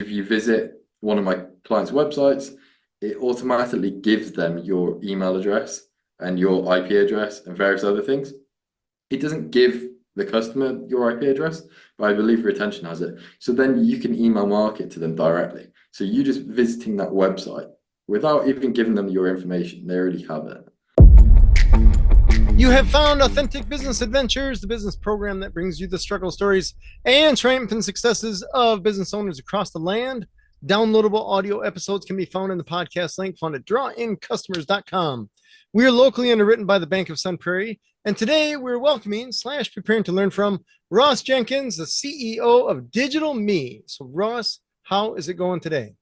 if you visit one of my clients' websites, it automatically gives them your email address and your IP address and various other things. It doesn't give the customer your IP address, but I believe retention has it. So then you can email market to them directly. So you just visiting that website without even giving them your information, they already have it. You have found Authentic Business Adventures, the business program that brings you the struggle stories and triumphant successes of business owners across the land. Downloadable audio episodes can be found in the podcast link found at drawincustomers.com. We are locally underwritten by the Bank of Sun Prairie, and today we're welcoming / preparing to learn from Ross Jenkins, the CEO of DigitalME. So Ross, how is it going today?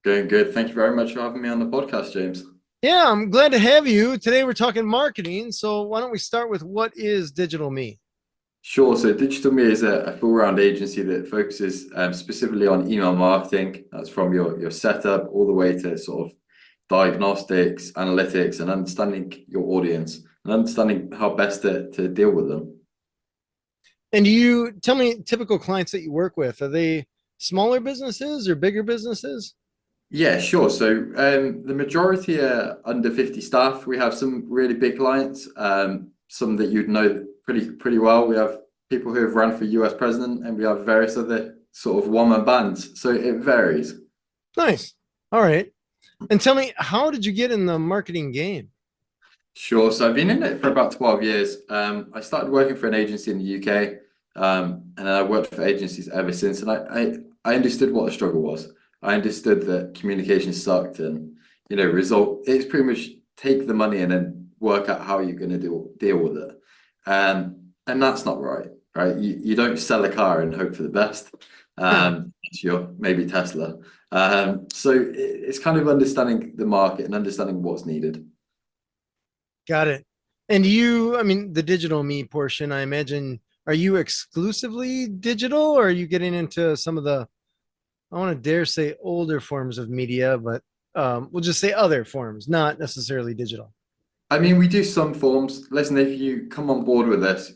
Going good. Thank you very much for having me on the podcast, James. Yeah, I'm glad to have you. Today we're talking marketing. So why don't we start with what is DigitalME? Sure. So DigitalMe is a full-round agency that focuses specifically on email marketing. That's from your setup all the way to sort of diagnostics, analytics, and understanding your audience and understanding how best to deal with them. And you tell me typical clients that you work with, are they smaller businesses or bigger businesses? Yeah, sure. So the majority are under 50 staff. We have some really big clients, some that you'd know pretty well. We have people who have run for US president, and we have various other sort of one-man bands. So it varies. Nice. All right. And tell me, how did you get in the marketing game? Sure. So I've been in it for about 12 years. I started working for an agency in the UK, and I worked for agencies ever since. And I understood what the struggle was. I understood that communication sucked, and it's pretty much take the money and then work out how you're going to deal with it. And that's not right, right? You don't sell a car and hope for the best. Sure, maybe Tesla. So it's kind of understanding the market and understanding what's needed. Got it. And you, I mean, the digital me portion, I imagine, are you exclusively digital or are you getting into some of the, I want to dare say older forms of media, but we'll just say other forms, not necessarily digital. I mean, we do some forms. Listen, if you come on board with us,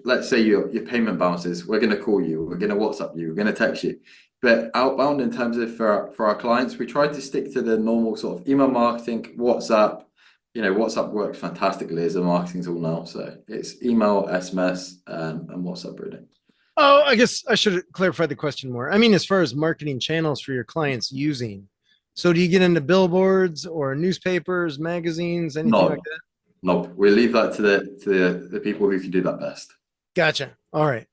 let's say your payment bounces, we're going to call you, we're going to WhatsApp you, we're going to text you. But outbound, in terms of for our clients, we try to stick to the normal sort of email marketing, WhatsApp. WhatsApp works fantastically as a marketing tool now. So it's email, SMS, and WhatsApp really. Oh, I guess I should clarify the question more. I mean, as far as marketing channels for your clients using. So do you get into billboards or newspapers, magazines, anything like No, that? no, we leave that to the people who can do that best. Gotcha. All right.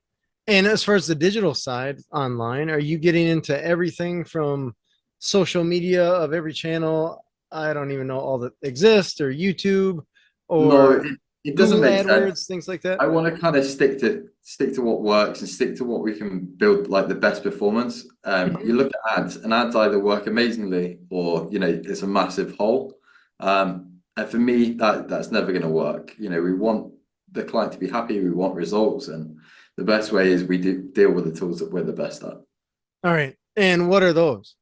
And as far as the digital side online, are you getting into everything from social media of every channel? I don't even know all that exists, or YouTube No, or it doesn't Google make sense. AdWords, things like that. I want to kind of stick to what works and stick to what we can build like the best performance. You Mhm. look at ads, and ads either work amazingly or it's a massive hole. And for me, that's never going to work. We want the client to be happy. We want results, and the best way is we do deal with the tools that we're the best at. All right. And what are those?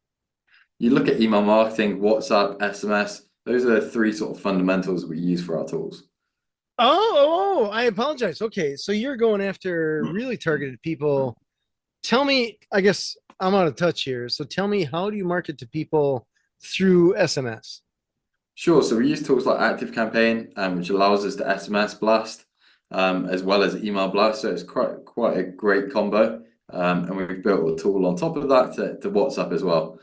You look at email marketing, WhatsApp, SMS. Those are the three sort of fundamentals we use for our tools. Oh, I apologize. Okay. So you're going after really targeted people. Tell me, I guess I'm out of touch here. So tell me, how do you market to people through SMS? Sure. So we use tools like ActiveCampaign, which allows us to SMS blast, as well as email blast. So it's quite a great combo. And we've built a tool on top of that to WhatsApp as well.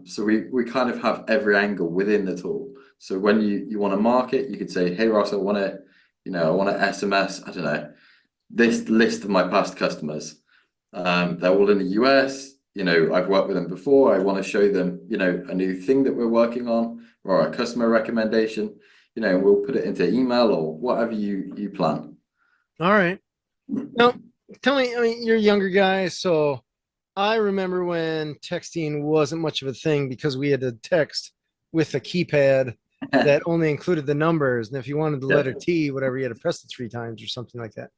So we kind of have every angle within the tool. So when you want to market, you could say, "Hey Ross, I want to SMS. I don't know, this list of my past customers. They're all in the US. I've worked with them before. I want to show them, a new thing that we're working on or a customer recommendation. We'll put it into email or whatever you plan." All right. Now, tell me, I mean, you're a younger guy, so I remember when texting wasn't much of a thing because we had to text with a keypad that only included the numbers. And if you wanted the Yeah, letter T, whatever, you had to press it 3 times or something like that.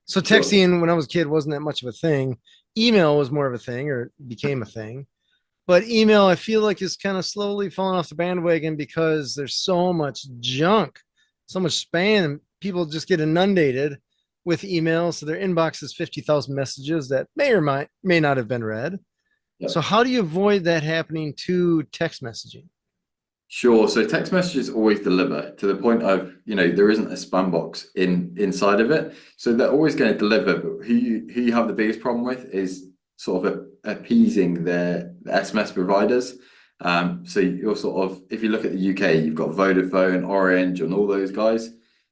So sure. texting when I was a kid wasn't that much of a thing. Email was more of a thing or became a thing. But email, I feel like is kind of slowly falling off the bandwagon because there's so much junk, so much spam. People just get inundated with emails. So their inbox is 50,000 messages that may or may not have been read. Yeah. So how do you avoid that happening to text messaging? Sure. So text messages always deliver to the point of, there isn't a spam box inside of it. So they're always going to deliver, but who you have the biggest problem with is sort of appeasing the SMS providers. So you're sort of, if you look at the UK, you've got Vodafone, Orange, and all those guys.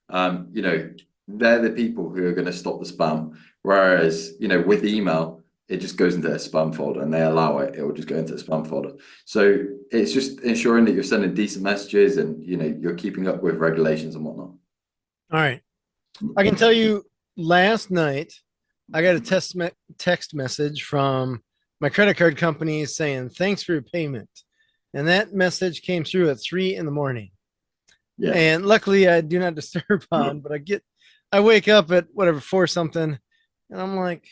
They're the people who are going to stop the spam. Whereas, with email, it just goes into a spam folder and they allow it, it will just go into a spam folder. So it's just ensuring that you're sending decent messages and you're keeping up with regulations and whatnot. All right. I can tell you last night I got a text message from my credit card company saying thanks for your payment. And that message came through at 3 a.m. Yeah. And luckily I do not disturb on, but I wake up at whatever 4 something and I'm like,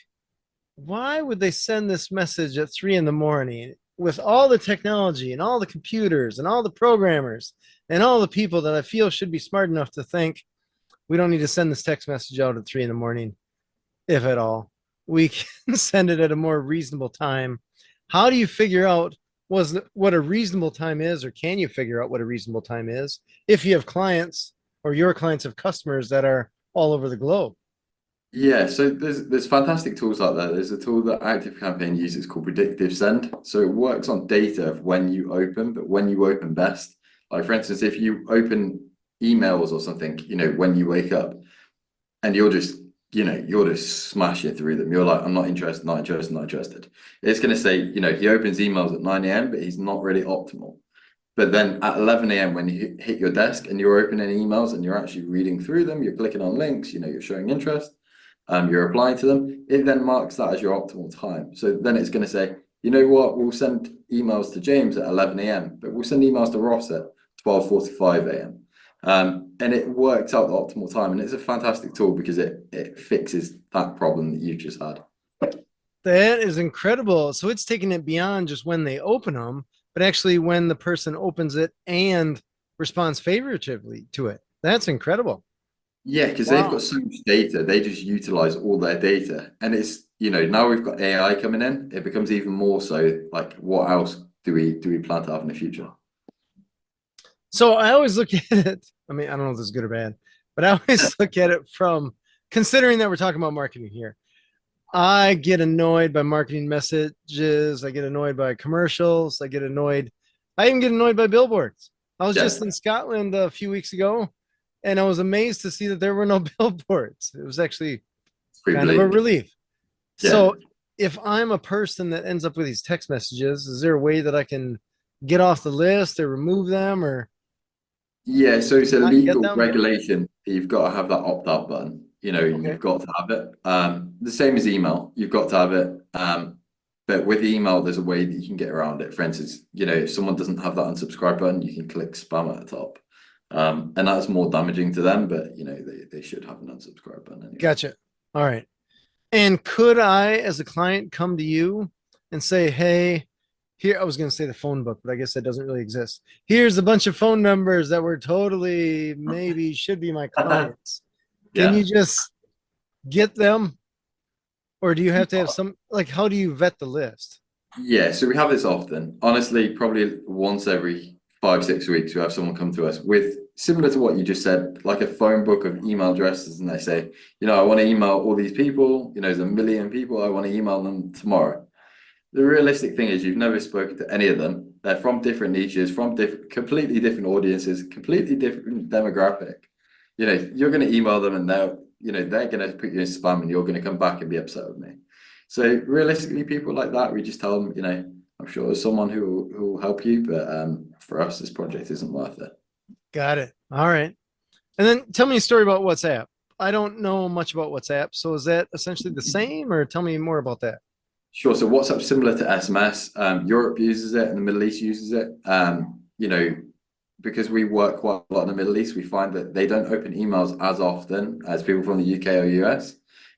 why would they send this message at 3 a.m. with all the technology and all the computers and all the programmers and all the people that I feel should be smart enough to think we don't need to send this text message out at 3 a.m, if at all. We can send it at a more reasonable time. How do you figure out what a reasonable time is, or can you figure out what a reasonable time is if you have clients or your clients have customers that are all over the globe? Yeah, so there's fantastic tools like that. There's a tool that ActiveCampaign uses called predictive send. So it works on data of when you open, but when you open best. Like for instance, if you open emails or something, when you wake up and you're just smashing through them. You're like, I'm not interested, not interested, not interested. It's going to say, he opens emails at 9 a.m., but he's not really optimal. But then at 11 a.m., when you hit your desk and you're opening emails and you're actually reading through them, you're clicking on links, you're showing interest, you're applying to them, it then marks that as your optimal time. So then it's going to say, you know what, we'll send emails to James at 11 a.m., but we'll send emails to Ross at 12:45 a.m. And it works out the optimal time. And it's a fantastic tool because it fixes that problem that you just had. That is incredible. So it's taking it beyond just when they open them, but actually when the person opens it and responds favorably to it. That's incredible. Yeah, because they've Wow. got so much data, they just utilize all their data. And it's, now we've got AI coming in, it becomes even more so like what else do we plan to have in the future? So I always look at it. I mean, I don't know if this is good or bad, but I always look at it from considering that we're talking about marketing here. I get annoyed by marketing messages. I get annoyed by commercials. I even get annoyed by billboards. I was Yeah, just in Scotland a few weeks ago and I was amazed to see that there were no billboards. It was actually it's pretty kind of a bleak. relief. Yeah. So if I'm a person that ends up with these text messages, is there a way that I can get off the list or remove them or Yeah, so it's a not get legal them? regulation. You've got to have that opt-out button. Okay. You've got to have it. The same as email, you've got to have it. But with email, there's a way that you can get around it. For instance, if someone doesn't have that unsubscribe button, you can click spam at the top. And that's more damaging to them, but they should have an unsubscribe button anyway. Gotcha. All right. And could I, as a client, come to you and say, hey, here, I was going to say the phone book, but I guess that doesn't really exist. Here's a bunch of phone numbers that were totally maybe should be my clients. Can Yeah. you just get them? Or do you have to have some, like, how do you vet the list? Yeah, so we have this often. Honestly, probably once every 5, 6 weeks, we have someone come to us with similar to what you just said, like a phone book of email addresses, and they say, I want to email all these people. There's a million people. I want to email them tomorrow. The realistic thing is, you've never spoken to any of them. They're from different niches, from completely different audiences, completely different demographic. You're going to email them, and they're going to put you in spam, and you're going to come back and be upset with me. So realistically, people like that, we just tell them, I'm sure there's someone who will help you, but for us, this project isn't worth it. Got it. All right. And then tell me a story about WhatsApp. I don't know much about WhatsApp. So is that essentially the same, or tell me more about that? Sure. So WhatsApp's similar to SMS. Europe uses it and the Middle East uses it. Because we work quite a lot in the Middle East, we find that they don't open emails as often as people from the UK or US,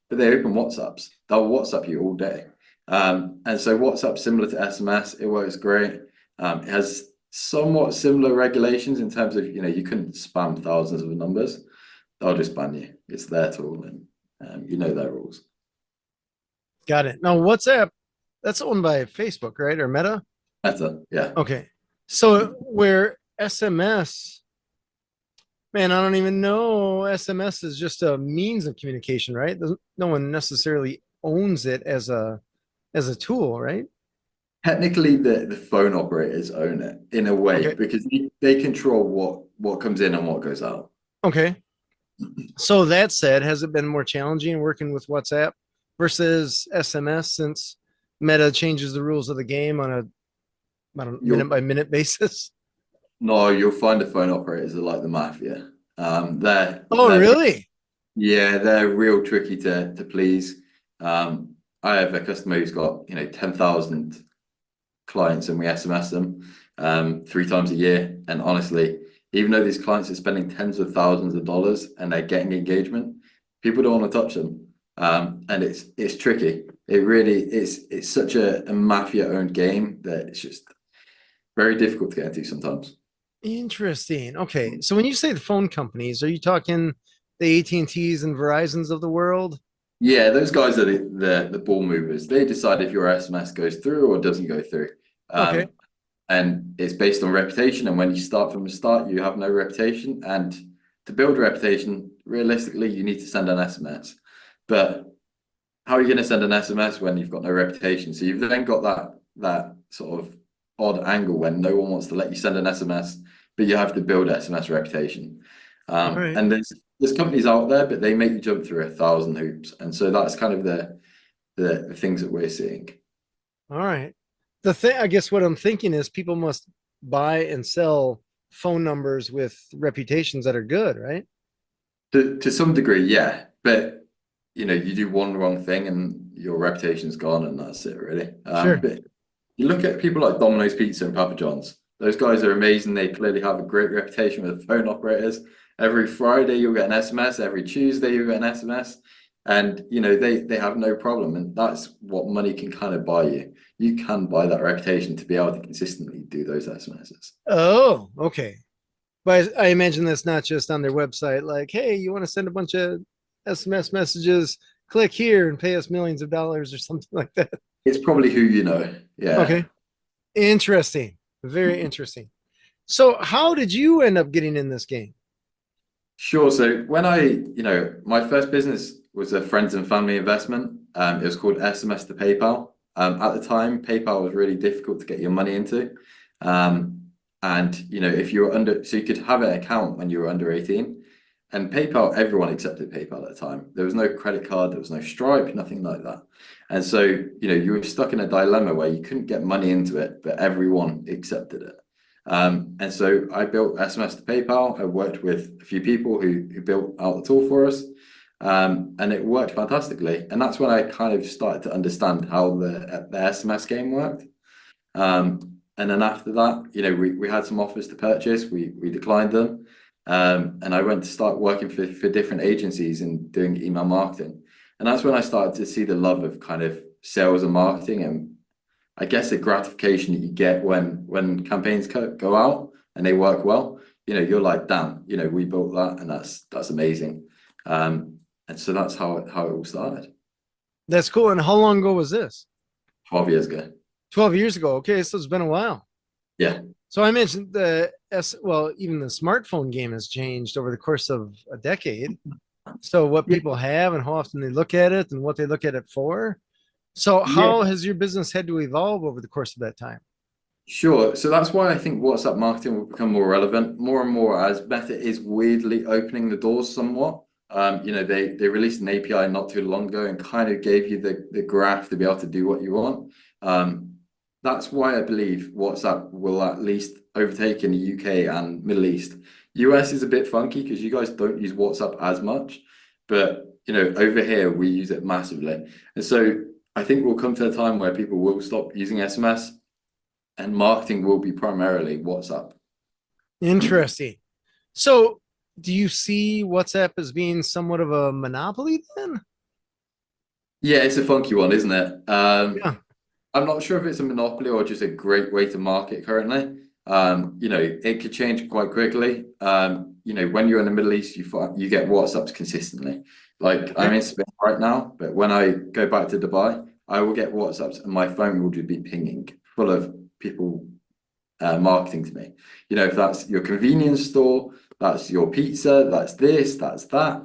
but they open WhatsApps. They'll WhatsApp you all day. And so WhatsApp's similar to SMS. It works great. It has somewhat similar regulations in terms of, you couldn't spam thousands of numbers. They'll just ban you. It's their tool and you know their rules. Got it. Now, WhatsApp, That's owned by Facebook, right? Or Meta? Meta, yeah. Okay. So where SMS, man, I don't even know. SMS is just a means of communication, right? No one necessarily owns it as a tool, right? Technically, the phone operators own it in a way Okay. because they control what comes in and what goes out. Okay. So that said, has it been more challenging working with WhatsApp versus SMS since Meta changes the rules of the game on a I don't know, minute You'll by minute basis? No, you'll find the phone operators are like the mafia. Oh, They're really? Yeah, they're real tricky to please. I have a customer who's got 10,000 clients and we SMS them 3 times a year. And honestly, even though these clients are spending tens of thousands of dollars and they're getting engagement, people don't want to touch them. And it's tricky. It really is. It's such a mafia-owned game that it's just very difficult to get into sometimes. Interesting. Okay. So when you say the phone companies, are you talking the AT&Ts and Verizons of the world? Yeah, those guys are the ball movers. They decide if your SMS goes through or doesn't go through. Okay. Um, and it's based on reputation. And when you start from the start, you have no reputation. And to build a reputation, realistically, you need to send an SMS. But how are you going to send an SMS when you've got no reputation? So you've then got that sort of odd angle when no one wants to let you send an SMS, but you have to build SMS reputation. All right. And there's companies out there, but they make you jump through 1,000 hoops, and so that's kind of the things that we're seeing. All right. The thing, I guess what I'm thinking is people must buy and sell phone numbers with reputations that are good, right? To some degree, yeah, but you do one wrong thing and your reputation's gone, and that's it, really. Sure. But you look at people like Domino's Pizza and Papa John's. Those guys are amazing. They clearly have a great reputation with phone operators. Every Friday you'll get an SMS. Every Tuesday you'll get an SMS, and they have no problem. And that's what money can kind of buy you. You can buy that reputation to be able to consistently do those SMSs. Oh, okay. But I imagine that's not just on their website, like, hey, you want to send a bunch of SMS messages, click here and pay us millions of dollars or something like that. It's probably who you know. Yeah. Okay. Interesting. Very interesting. So, how did you end up getting in this game? Sure. So my first business was a friends and family investment. It was called SMS to PayPal. At the time, PayPal was really difficult to get your money into. And if you were so you could have an account when you were under 18. And PayPal, everyone accepted PayPal at the time. There was no credit card, there was no Stripe, nothing like that. And so, you were stuck in a dilemma where you couldn't get money into it, but everyone accepted it. And so I built SMS to PayPal. I worked with a few people who built out the tool for us. And it worked fantastically. And that's when I kind of started to understand how the SMS game worked. And then after that, we had some offers to purchase. We declined them. And I went to start working for different agencies and doing email marketing. And that's when I started to see the love of kind of sales and marketing, and I guess the gratification that you get when campaigns go out and they work well. You're like, damn, we built that, and that's amazing. And so that's how it all started That's cool. And how long ago was this? 12 years ago. 12 years ago. Okay, so it's been a while. Yeah. So I mentioned well, even the smartphone game has changed over the course of a decade. So what Yeah. people have and how often they look at it and what they look at it for. So Yeah. how has your business had to evolve over the course of that time? Sure. So that's why I think WhatsApp marketing will become more relevant more and more as Meta is weirdly opening the doors somewhat. They released an API not too long ago and kind of gave you the graph to be able to do what you want. That's why I believe WhatsApp will at least overtake in the UK and Middle East. US is a bit funky because you guys don't use WhatsApp as much, but over here we use it massively. And so I think we'll come to a time where people will stop using SMS and marketing will be primarily WhatsApp. Interesting. So do you see WhatsApp as being somewhat of a monopoly then? Yeah, it's a funky one, isn't it? Yeah. I'm not sure if it's a monopoly or just a great way to market currently. It could change quite quickly. When you're in the Middle East, you get WhatsApps consistently. Like I'm Okay. in Spain right now, but when I go back to Dubai, I will get WhatsApps and my phone will just be pinging full of people marketing to me. You know, if that's your convenience store, that's your pizza, that's this, that's that.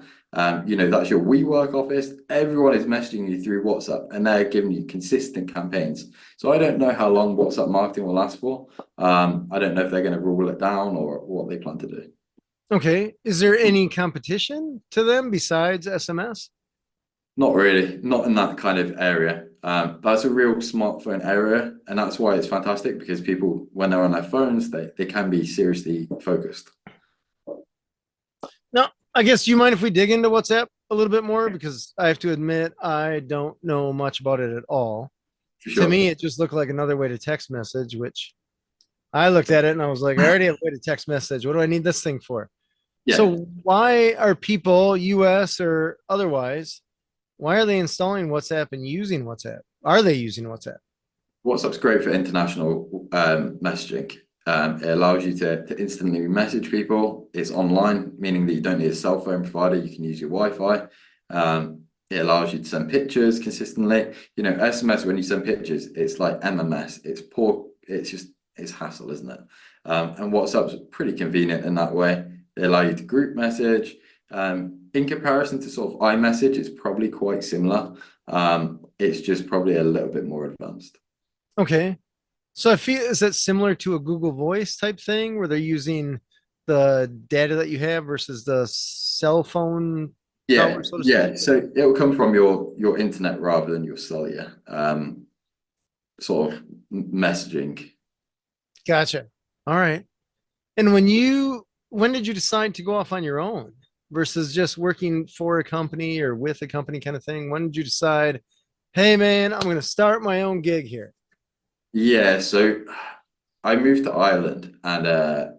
You know, that's your WeWork office. Everyone is messaging you through WhatsApp and they're giving you consistent campaigns. So I don't know how long WhatsApp marketing will last for. I don't know if they're going to rule it down or what they plan to do. Okay. Is there any competition to them besides SMS? Not really, not in that kind of area. That's a real smartphone area, and that's why it's fantastic because people, when they're on their phones, they can be seriously focused. No, I guess, do you mind if we dig into WhatsApp a little bit more? Because I have to admit, I don't know much about it at all. For To sure. me, it just looked like another way to text message, which I looked at it and I was like, I already have a way to text message. What do I need this thing for? Yeah, So why are people, US or otherwise, why are they installing WhatsApp and using WhatsApp? Are they using WhatsApp? WhatsApp's great for international messaging. It allows you to instantly message people. It's online, meaning that you don't need a cell phone provider. You can use your Wi-Fi. It allows you to send pictures consistently. You know, SMS, when you send pictures, it's like MMS. It's poor. It's hassle, isn't it? And WhatsApp's pretty convenient in that way. They allow you to group message. In comparison to sort of iMessage, it's probably quite similar. It's just probably a little bit more advanced. Okay. So I feel, is that similar to a Google Voice type thing where they're using the data that you have versus the cell phone Yeah, tower, so to speak? yeah. So it'll come from your internet rather than your cellular sort of messaging. Gotcha. All right. And when did you decide to go off on your own versus just working for a company or with a company kind of thing? When did you decide, hey man, I'm going to start my own gig here? Yeah, so I moved to Ireland and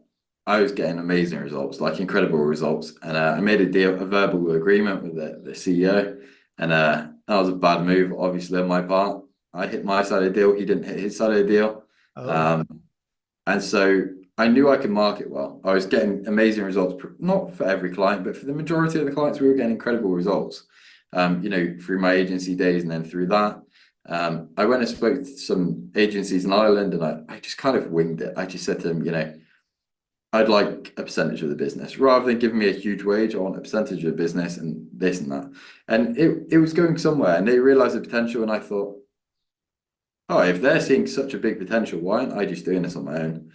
I was getting amazing results, like incredible results. And I made a verbal agreement with the CEO, and that was a bad move, obviously, on my part. I hit my side of the deal, he didn't hit his side of the deal. Oh, Um, And so I knew I could market well. I was getting amazing results, not for every client, but for the majority of the clients, we were getting incredible results. You know, through my agency days and then through that. I went and spoke to some agencies in Ireland and I just kind of winged it. I just said to them, you know, I'd like a percentage of the business. Rather than giving me a huge wage, I want a percentage of the business and this and that. And it was going somewhere and they realized the potential and I thought, oh, if they're seeing such a big potential, why aren't I just doing this on my own?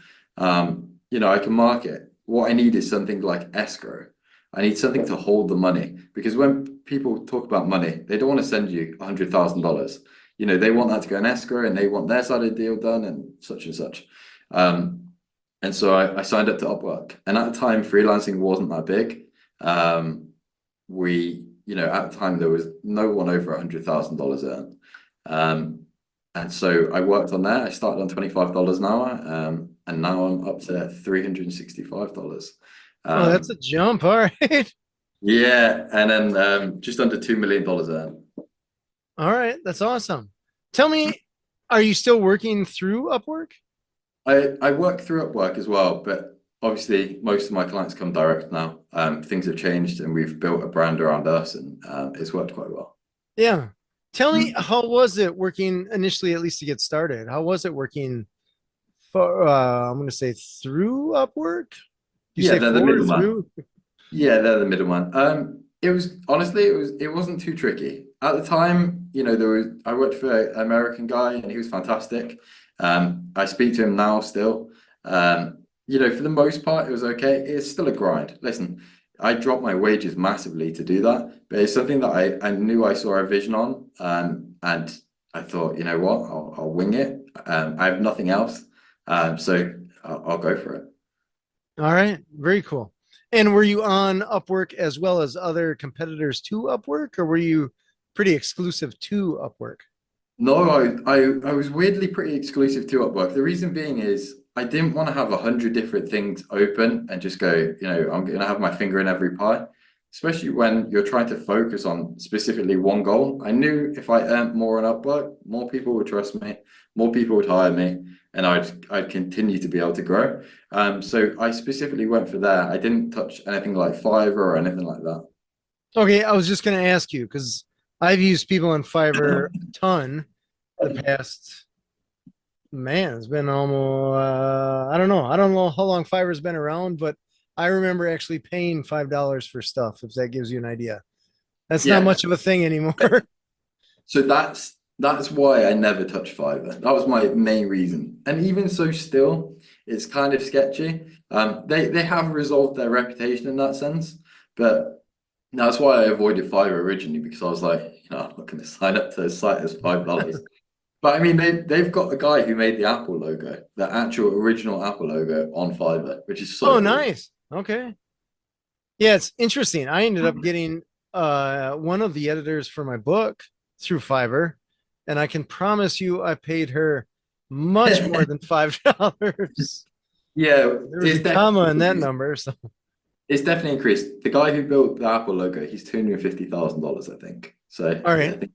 You know, I can market. What I need is something like escrow. I need something to hold the money because when people talk about money, they don't want to send you $100,000. You know, they want that to go in escrow and they want their side of the deal done and such and such. And so I signed up to Upwork, and at the time, freelancing wasn't that big. You know, at the time there was no one over $100,000 earned. And so I worked on there. I started on $25 an hour, and now I'm up to $365. oh, that's Um, a jump. All right. yeah, and then just under $2 million earned. All right. That's awesome. Tell me, are you still working through Upwork? I work through Upwork as well, but obviously most of my clients come direct now. Things have changed, and we've built a brand around us, and it's worked quite well. Yeah. Tell me, Mm. how was it working initially, at least to get started? How was it working for, I'm going to say through Upwork? You Yeah, say they're the for, middleman. through? Yeah, they're the middleman. It was honestly, it wasn't too tricky at the time. You know, I worked for an American guy, and he was fantastic. I speak to him now still. You know, for the most part, it was okay. It's still a grind. Listen, I dropped my wages massively to do that, but it's something that I knew I saw a vision on, and I thought, you know what, I'll wing it. I have nothing else, so I'll go for it. All right. Very cool. And were you on Upwork as well as other competitors to Upwork, or were you pretty exclusive to Upwork? No, I was weirdly pretty exclusive to Upwork. The reason being is I didn't want to have 100 different things open and just go, you know, I'm going to have my finger in every pie, especially when you're trying to focus on specifically one goal. I knew if I earned more on Upwork, more people would trust me, more people would hire me, and I'd continue to be able to grow. So I specifically went for there. I didn't touch anything like Fiverr or anything like Okay, I was just going to ask you because I've used people on Fiverr that. a ton, the past, man, it's been almost, I don't know how long Fiverr's been around, but I remember actually paying $5 for stuff, if that gives you an idea. That's not Yeah. much of a thing anymore. So that's why I never touched Fiverr. That was my main reason. And even so, still, it's kind of sketchy. They have resolved their reputation in that sense, but that's why I avoided Fiverr originally because I was like, I'm not going to sign up to a site that's $5. But I mean, they've got the guy who made the Apple logo, the actual original Apple logo on Fiverr, which is so Oh, cool. nice. Okay. Yeah, it's interesting. I ended up getting one of the editors for my book through Fiverr, and I can promise you I paid her much more than $5. Yeah, There was a comma in that number. So, it's definitely increased. The guy who built the Apple logo, he's $250,000, I think. So all yeah, I right. think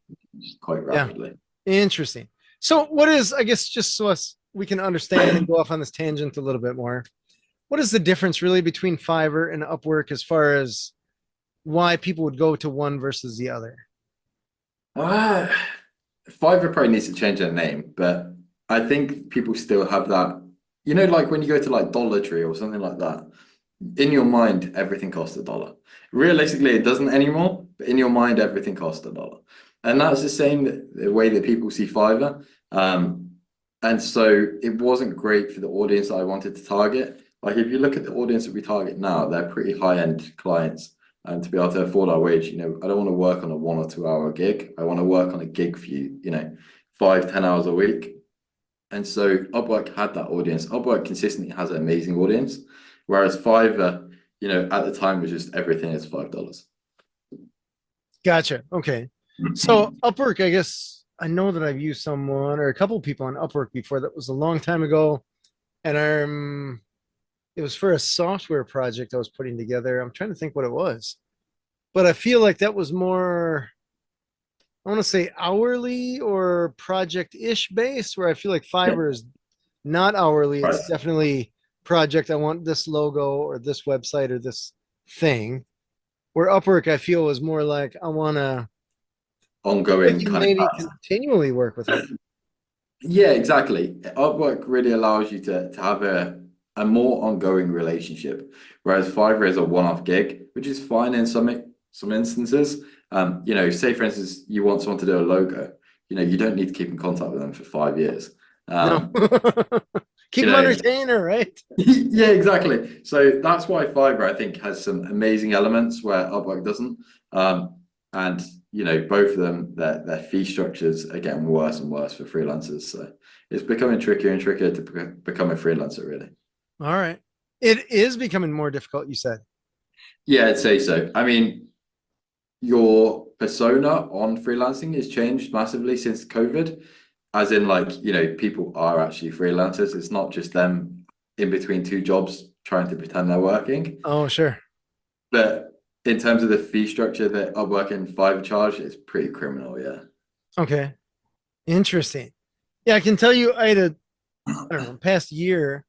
quite Yeah. rapidly. Interesting. So, what is, I guess, just so we can understand and go off on this tangent a little bit more, what is the difference really between Fiverr and Upwork as far as why people would go to one versus the other? Uh, Fiverr probably needs to change their name, but I think people still have that. Like when you go to like Dollar Tree or something like that, in your mind, everything costs $1. Realistically, it doesn't anymore, but in your mind, everything costs $1. And that's the same the way that people see Fiverr. And so it wasn't great for the audience that I wanted to target. Like if you look at the audience that we target now, they're pretty high-end clients. And to be able to afford our wage, I don't want to work on a 1 or 2 hour gig. I want to work on a gig for you, 5, 10 hours a week. And so Upwork had that audience. Upwork consistently has an amazing audience, whereas Fiverr, at the time was just everything is $5. Gotcha. Okay. So Upwork, I guess I know that I've used someone or a couple of people on Upwork before. That was a long time ago, and it was for a software project I was putting together. I'm trying to think what it was, but I feel like that was more, I want to say hourly or project-ish base, where I feel like Yeah, Fiverr is not hourly. It's right. definitely project. I want this logo or this website or this thing. Where Upwork, I feel, is more like I want to like Ongoing you kind of maybe task. continually work with me. Yeah, exactly. Upwork really allows you to have a more ongoing relationship, whereas Fiverr is a one-off gig, which is fine in some instances. Say for instance, you want someone to do a logo, you don't need to keep in contact with them for 5 years. No. Um, Keep you them on know, retainer, right? Yeah, exactly. So that's why Fiverr, I think, has some amazing elements where Upwork doesn't. And both of them, their fee structures are getting worse and worse for freelancers. So it's becoming trickier and trickier to become a freelancer, really. All right. It is becoming more difficult, you said. Yeah, I'd say so. I mean, your persona on freelancing has changed massively since COVID, as in like, people are actually freelancers. It's not just them in between two jobs trying to pretend they're working. Oh, sure. But in terms of the fee structure that Upwork and Fiverr charge, it's pretty criminal, yeah. Okay. Interesting. Yeah, I can tell you I don't know, past year,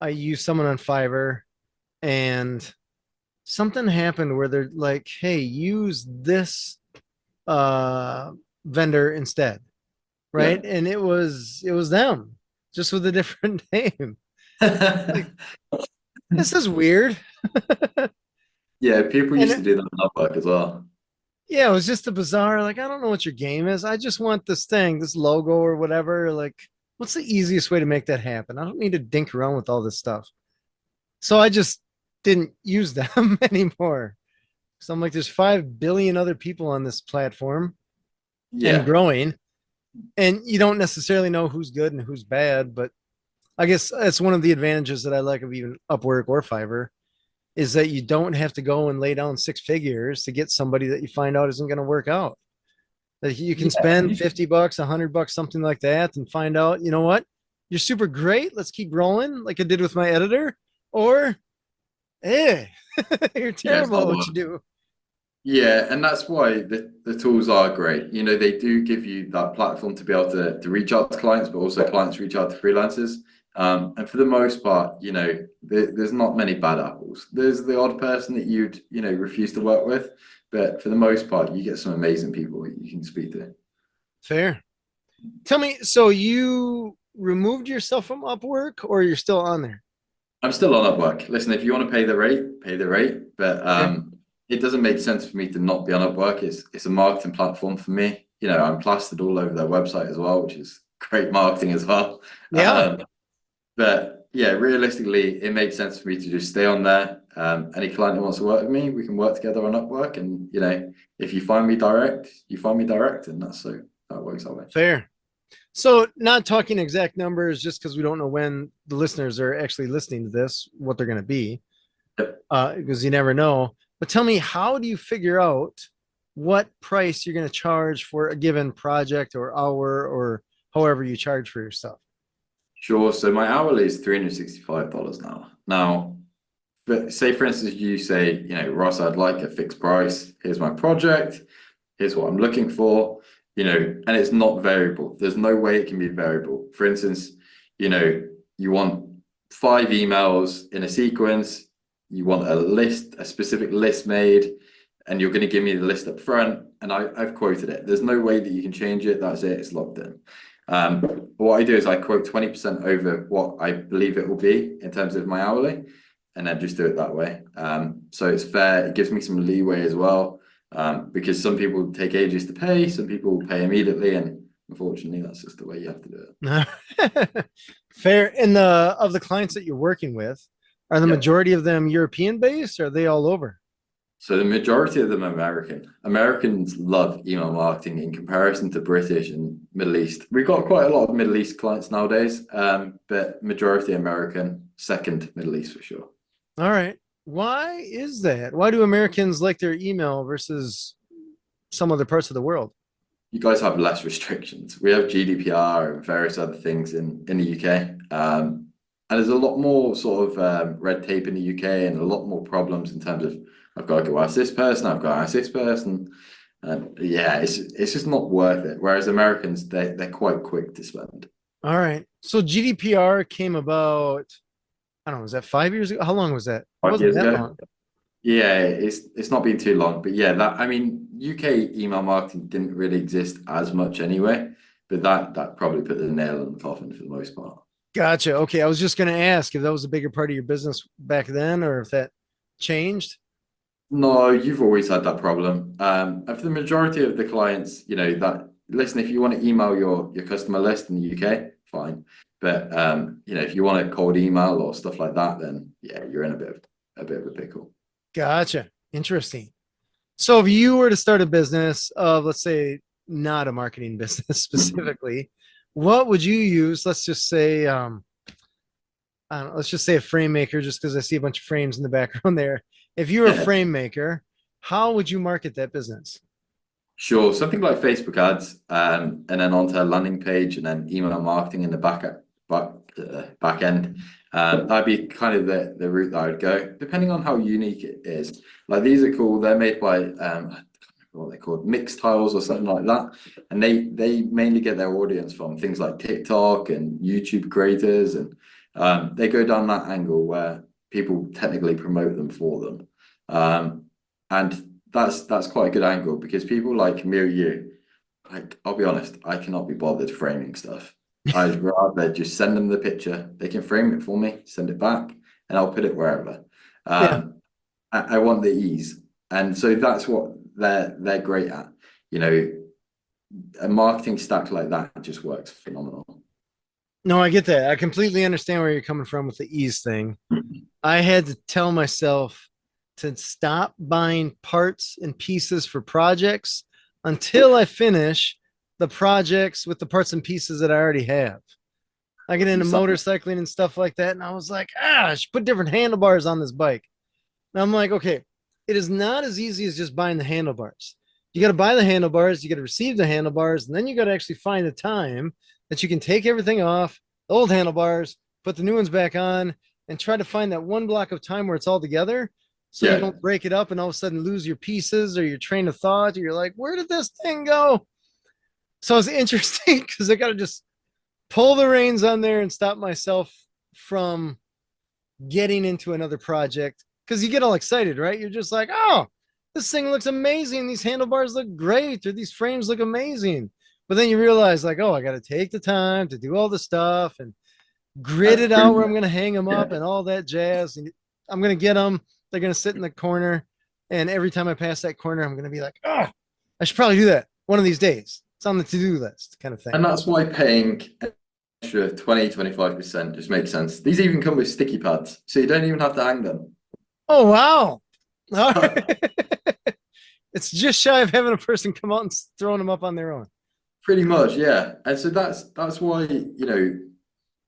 I used someone on Fiverr and something happened where they're like, hey, use this uh vendor instead. Yeah. Right. And it was them, just with a different name. Like, this is weird. Yeah, people And used to do that on Upwork as well. yeah, it was just a bizarre, like, I don't know what your game is. I just want this thing, this logo or whatever. Like, what's the easiest way to make that happen? I don't need to dink around with all this stuff. So I just didn't use them anymore. So I'm like, there's 5 billion other people on this platform and Yeah. growing. And you don't necessarily know who's good and who's bad. But I guess that's one of the advantages that I like of even Upwork or Fiverr is that you don't have to go and lay down 6 figures to get somebody that you find out isn't going to work out. That you can Yeah. spend $50, $100, something like that, and find out, you know what, you're super great. Let's keep rolling, like I did with my editor, or hey, you're Yeah, it's terrible not at what work. you do. Yeah, and that's why the tools are great. They do give you that platform to be able to reach out to clients, but also clients reach out to freelancers. And for the most part, there's not many bad apples. There's the odd person that you'd, refuse to work with, but for the most part, you get some amazing people that you can speak to. Fair. Tell me, so you removed yourself from Upwork or you're still on there? I'm still on Upwork. Listen, if you want to pay the rate, pay the rate. But Okay. it doesn't make sense for me to not be on Upwork. It's a marketing platform for me. You know, I'm plastered all over their website as well, which is great marketing as well. Yeah, Um, but yeah, realistically, it makes sense for me to just stay on there. Any client who wants to work with me, we can work together on Upwork. And you know, if you find me direct, you find me direct, and that's so that works that way. fair. So, not talking exact numbers just because we don't know when the listeners are actually listening to this, what they're going to be, Yep. because you never know. But tell me, how do you figure out what price you're going to charge for a given project or hour or however you charge for your stuff? Sure. So my hourly is $365 now. Now, but say for instance, you say, you know, Ross, I'd like a fixed price. Here's my project. Here's what I'm looking for. You know, and it's not variable. There's no way it can be variable. For instance, you know, you want 5 emails in a sequence. You want a list, a specific list made, and you're going to give me the list up front. And I've quoted it. There's no way that you can change it. That's it. It's locked in. Um, what I do is I quote 20% over what I believe it will be in terms of my hourly, and then just do it that way. So it's fair. It gives me some leeway as well, because some people take ages to pay, some people will pay immediately, and unfortunately, that's just the way you have to do it. Fair. And the of the clients that you're working with, are the Yep. majority of them European based or are they all over? So the majority of them are American. Americans love email marketing in comparison to British and Middle East. We've got quite a lot of Middle East clients nowadays, but majority American, second Middle East for sure. All right. Why is that? Why do Americans like their email versus some other parts of the world? You guys have less restrictions. We have GDPR and various other things in the UK. And there's a lot more sort of red tape in the UK and a lot more problems in terms of I've got to go ask this person, I've got to ask this person. And yeah, it's just not worth it. Whereas Americans, they're quite quick to spend. All right. So GDPR came about, I don't know, was that 5 years ago? How long was that? It Five wasn't years that ago. long. Yeah, it's not been too long, but yeah, that I mean, UK email marketing didn't really exist as much anyway, but that probably put the nail in the coffin for the most part. Gotcha. Okay. I was just going to ask if that was a bigger part of your business back then or if that changed. No, you've always had that problem. And for the majority of the clients, you know, that listen, if you want to email your customer list in the UK, fine. But you know, if you want a cold email or stuff like that, then yeah, you're in a bit of a pickle. Gotcha. Interesting. So if you were to start a business of, let's say, not a marketing business specifically, what would you use? Let's just say, I don't know, let's just say a frame maker, just because I see a bunch of frames in the background there. If you were a frame maker, how would you market that business? Sure, something like Facebook ads, and then onto a landing page, and then email marketing in the back end. That'd be kind of the route that I would go, depending on how unique it is. Like these are cool. They're made by I can't remember what they're called, mixed tiles or something like that, and they mainly get their audience from things like TikTok and YouTube creators, and they go down that angle where people technically promote them for them. And that's quite a good angle because people like me or you, like I'll be honest, I cannot be bothered framing stuff. I'd rather just send them the picture. They can frame it for me, send it back, and I'll put it wherever. Yeah. I want the ease, and so that's what they're great at. You know, a marketing stack like that just works phenomenal. No, I get that. I completely understand where you're coming from with the ease thing. I had to tell myself to stop buying parts and pieces for projects until I finish the projects with the parts and pieces that I already have. I get into motorcycling and stuff like that. And I was like, I should put different handlebars on this bike. And I'm like, okay, it is not as easy as just buying the handlebars. You got to buy the handlebars, you got to receive the handlebars, and then you got to actually find the time that you can take everything off the old handlebars, put the new ones back on, and try to find that one block of time where it's all together so you Yeah, don't break it up and all of a sudden lose your pieces or your train of thought. Or you're like, where did this thing go? So it's interesting because I got to just pull the reins on there and stop myself from getting into another project because you get all excited, right? You're just like, oh, this thing looks amazing. These handlebars look great, or these frames look amazing. But then you realize like, oh, I got to take the time to do all the stuff and grid That's it pretty out where I'm much, going to hang them up yeah. and all that jazz. And I'm going to get them. They're going to sit in the corner. And every time I pass that corner, I'm going to be like, oh, I should probably do that one of these days. It's on the to-do list kind of thing. And that's why paying extra 20-25% just makes sense. These even come with sticky pads, so you don't even have to hang them. Oh, wow. All So right. It's just shy of having a person come out and throwing them up on their own. pretty much, yeah. And so that's why,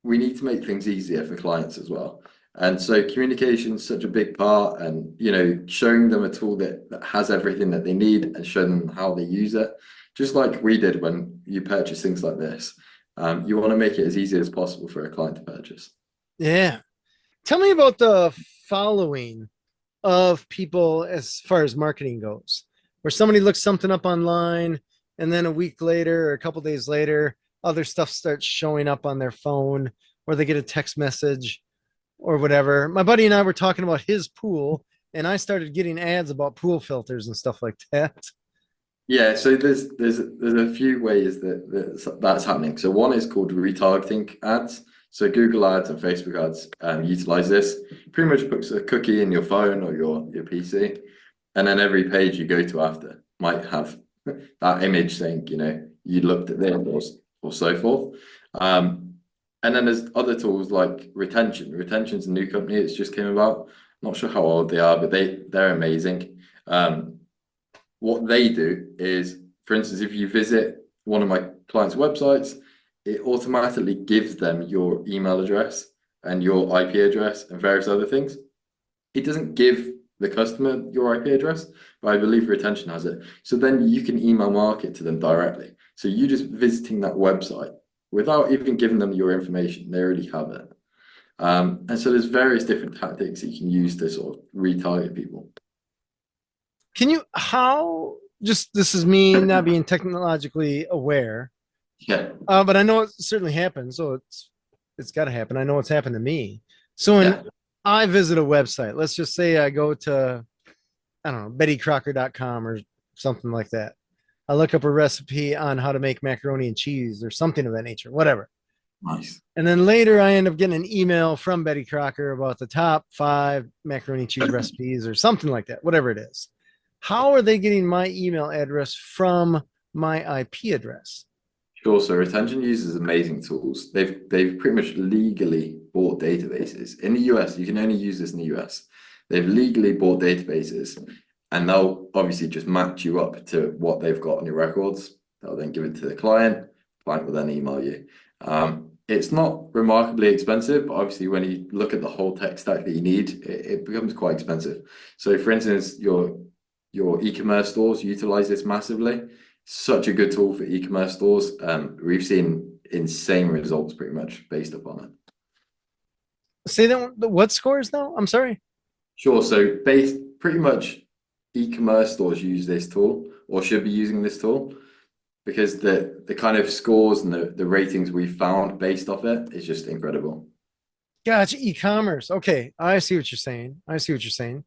we need to make things easier for clients as well. And so communication is such a big part, and showing them a tool that has everything that they need and showing them how they use it, just like we did when you purchase things like this. You want to make it as easy as possible for a client to purchase. Yeah. Tell me about the following of people as far as marketing goes, where somebody looks something up online and then a week later or a couple days later, other stuff starts showing up on their phone or they get a text message or whatever. My buddy and I were talking about his pool and I started getting ads about pool filters and stuff like that. Yeah, so there's a few ways that's happening. So one is called retargeting ads. So Google Ads and Facebook Ads utilize this. Pretty much puts a cookie in your phone or your PC, and then every page you go to after might have that image saying, you looked at this or so forth. And then there's other tools like retention. Retention's a new company. It's just came about. Not sure how old they are, but they're amazing. What they do is, for instance, if you visit one of my clients' websites, it automatically gives them your email address and your IP address and various other things. It doesn't give the customer your IP address, but I believe retention has it. So then you can email market to them directly. So you just visiting that website without even giving them your information, they already have it. And so there's various different tactics that you can use to sort of retarget people. Can you, how, just this is me not being technologically aware, Yeah, but I know it certainly happens. So it's got to happen. I know it's happened to me. So when yeah. I visit a website, let's just say I go to, I don't know, bettycrocker.com or something like that. I look up a recipe on how to make macaroni and cheese or something of that nature, whatever. Nice. And then later I end up getting an email from Betty Crocker about the top 5 macaroni and cheese recipes or something like that, whatever it is. How are they getting my email address from my IP address? Sure. So retention uses amazing tools. They've pretty much legally bought databases. In the US, you can only use this in the US. They've legally bought databases, and they'll obviously just match you up to what they've got on your records. They'll then give it to the client. The client will then email you. It's not remarkably expensive, but obviously when you look at the whole tech stack that you need, it becomes quite expensive. So for instance, your e-commerce stores utilize this massively. Such a good tool for e-commerce stores. We've seen insane results pretty much based upon it. Say that what scores though? I'm sorry. Sure. So pretty much e-commerce stores use this tool or should be using this tool because the kind of scores and the ratings we found based off it is just incredible. Gotcha. E-commerce. Okay. I see what you're saying. I see what you're saying.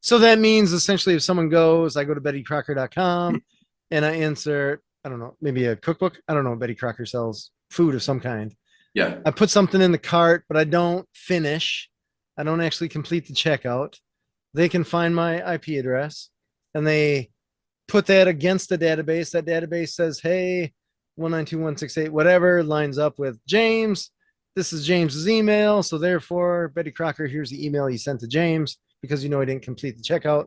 So that means essentially if someone goes, I go to bettycrocker.com and I insert, I don't know, maybe a cookbook. I don't know. Betty Crocker sells food of some kind. Yeah. I put something in the cart, but I don't finish. I don't actually complete the checkout. They can find my IP address and they put that against the database. That database says, hey, 192.168, whatever, lines up with James. This is James's email. So therefore, Betty Crocker, here's the email you sent to James because you know he didn't complete the checkout.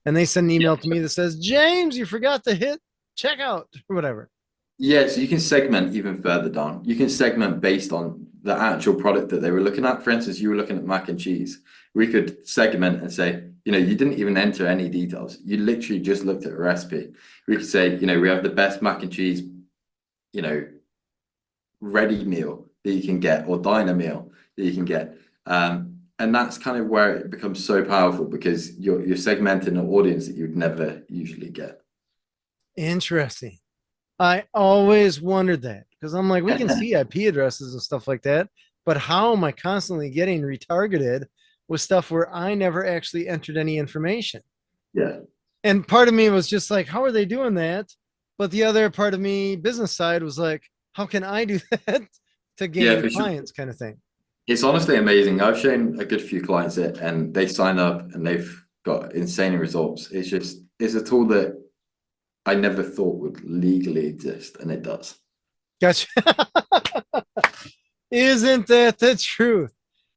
And they send an email to me that says, James, you forgot to hit checkout or whatever. Yeah, so you can segment even further down. You can segment based on the actual product that they were looking at. For instance, you were looking at mac and cheese. We could segment and say, you didn't even enter any details. You literally just looked at a recipe. We could say, we have the best mac and cheese, you know, ready meal that you can get or diner meal that you can get. And that's kind of where it becomes so powerful because you're segmenting an audience that you'd never usually get. Interesting. I always wondered that because I'm like, we can see IP addresses and stuff like that, but how am I constantly getting retargeted with stuff where I never actually entered any information? Yeah. And part of me was just like, how are they doing that? But the other part of me, business side, was like, how can I do that to Yeah, gain for sure. clients kind of thing? It's honestly amazing. I've shown a good few clients it and they sign up and they've got insane results. It's a tool that I never thought would legally exist, and it does. Gotcha. Isn't that the truth?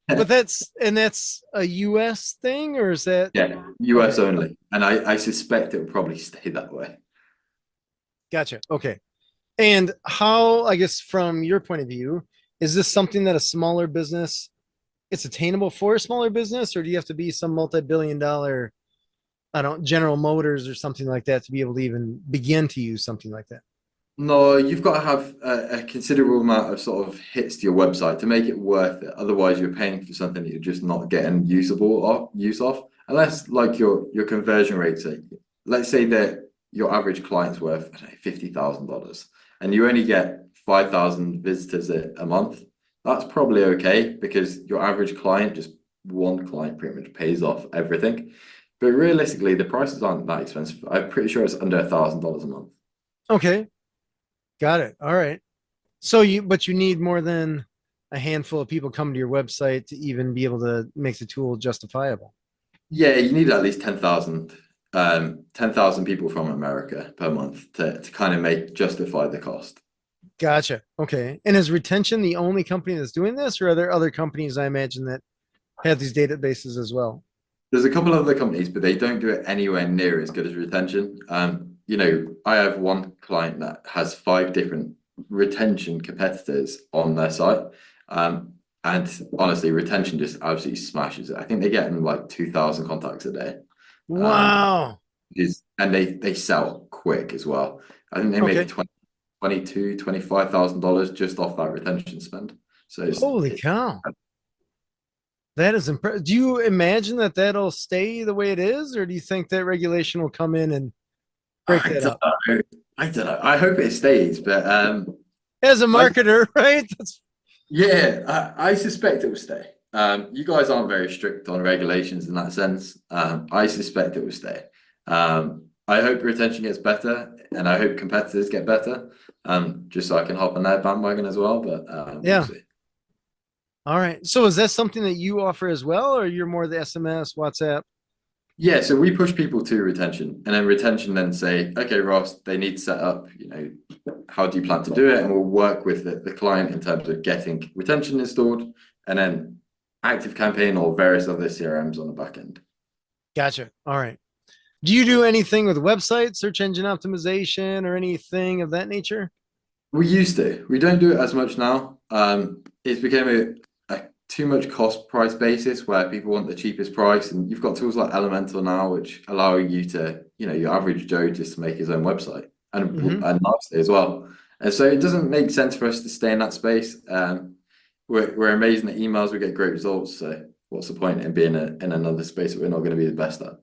But that's a US thing, or is that Yeah, okay? US only. And I suspect it will probably stay that way. Gotcha. Okay. And how, I guess, from your point of view, is this something that a smaller business it's attainable for a smaller business, or do you have to be some multi-billion dollar, I don't General Motors or something like that to be able to even begin to use something like that? No, you've got to have a considerable amount of sort of hits to your website to make it worth it. Otherwise, you're paying for something that you're just not getting use of. Unless like your conversion rates are, let's say that your average client's worth, I don't know, $50,000 and you only get 5,000 visitors a month. That's probably okay because your average client, just one client pretty much pays off everything. But realistically, the prices aren't that expensive. I'm pretty sure it's under $1,000 a month. Okay, got it. All right. But you need more than a handful of people come to your website to even be able to make the tool justifiable. Yeah, you need at least 10,000 people from America per month to kind of make justify the cost. Gotcha. Okay. And is retention the only company that's doing this, or are there other companies I imagine that have these databases as well? There's a couple of other companies, but they don't do it anywhere near as good as retention. I have one client that has five different retention competitors on their site. And honestly, retention just absolutely smashes it. I think they get in like 2,000 contacts a day. Um, Wow. and they sell quick as well. I think they make Okay. 25,000 dollars just off that retention spend. So Holy cow. That is impressive. Do you imagine that that'll stay the way it is, or do you think that regulation will come in and break I that don't up? know. I don't know. I hope it stays, but As a I marketer, right? That's yeah, I suspect it will stay. You guys aren't very strict on regulations in that sense. I suspect it will stay. I hope retention gets better, and I hope competitors get better. Just so I can hop on their bandwagon as well. But we'll yeah. see. All right. So is that something that you offer as well, or you're more the SMS, WhatsApp? Yeah, so we push people to retention, and then retention then say, okay, Ross, they need to set up, how do you plan to do it? And we'll work with the client in terms of getting retention installed, and then active campaign or various other CRMs on the back end. Gotcha. All right. Do you do anything with website search engine optimization or anything of that nature? We used to. We don't do it as much now. It's become a too much cost price basis where people want the cheapest price, and you've got tools like Elementor now, which allow you to, your average Joe just to make his own website Hmm. and nicely as well. And so it doesn't make sense for us to stay in that space. We're amazing at emails. We get great results. So what's the point in being in another space that we're not going to be the best at?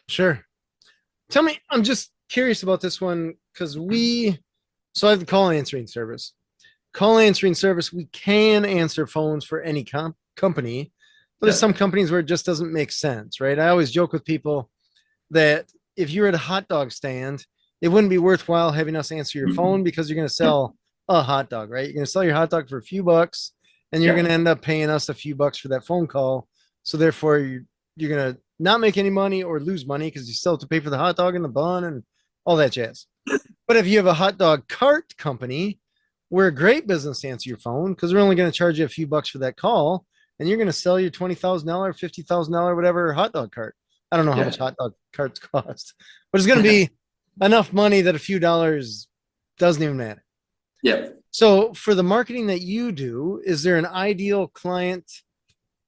Sure. Tell me, I'm just curious about this one because so I have the call answering service. Call answering service, we can answer phones for any company, but there's Yeah. some companies where it just doesn't make sense, right? I always joke with people that if you're at a hot dog stand, it wouldn't be worthwhile having us answer your phone because you're going to sell a hot dog, right? You're going to sell your hot dog for a few bucks and you're Yeah. going to end up paying us a few bucks for that phone call. So therefore you're going to not make any money or lose money because you still have to pay for the hot dog and the bun and all that jazz. But if you have a hot dog cart company, we're a great business to answer your phone because we're only going to charge you a few bucks for that call and you're going to sell your $20,000, $50,000, whatever hot dog cart. I don't know how Yeah. much hot dog carts cost, but it's going to be enough money that a few dollars doesn't even matter. Yeah. So, for the marketing that you do, is there an ideal client?